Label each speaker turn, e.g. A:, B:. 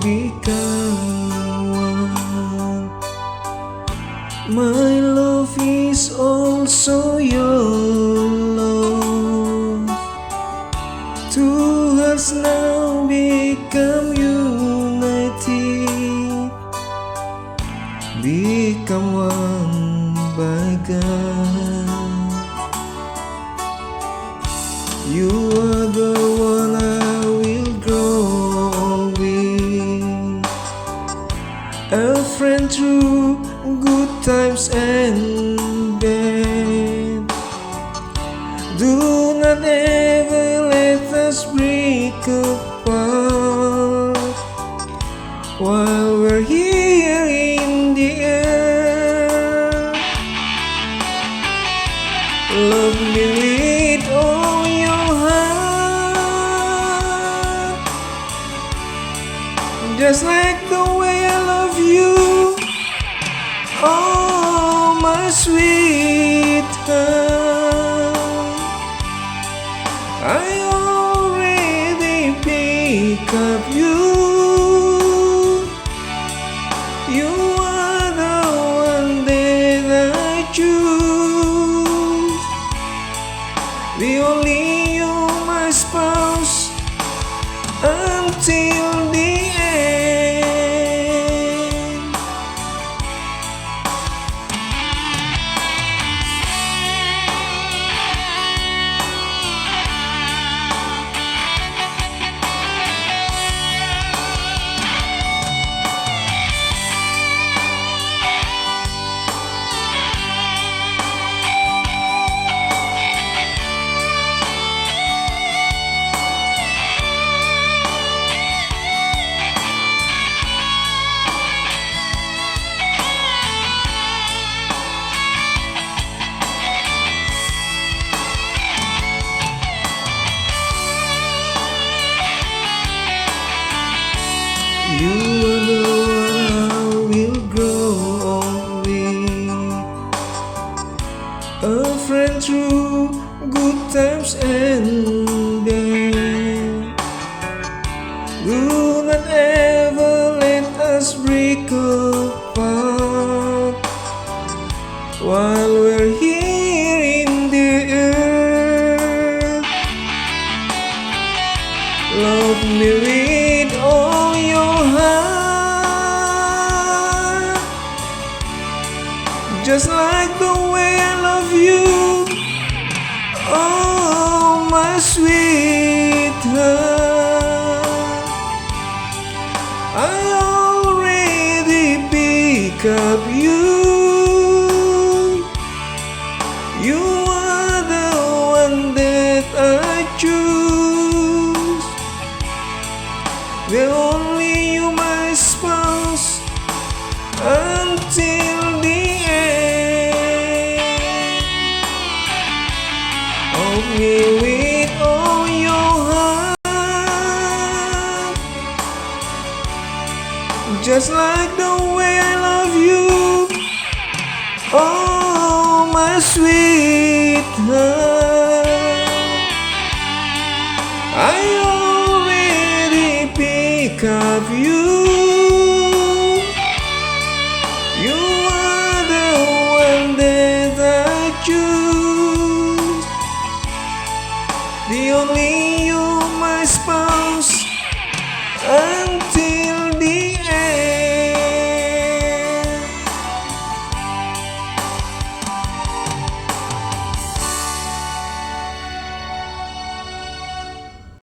A: become one. My love is also your love. Two hearts now become united, become one by God. You are the one I will grow with, a friend through good times and bad. Do not ever let us break apart while we're here in the air. Love me with all your heart, just like the way I love you. Oh, my sweetheart, I already pick up you. You are the one that I choose. Be only you my spouse until the end. You are the one I will grow old with, a friend through good times and bad. Do not ever let us break apart while we're here in the earth. Love me with all your heart, just like the way I love you. Oh, my sweetheart, I already pick up you. You are the one that I choose. Will only you my spouse until the end. Hold me with all your heart, just like the way I love you. Oh, my sweetheart, I already pick up you.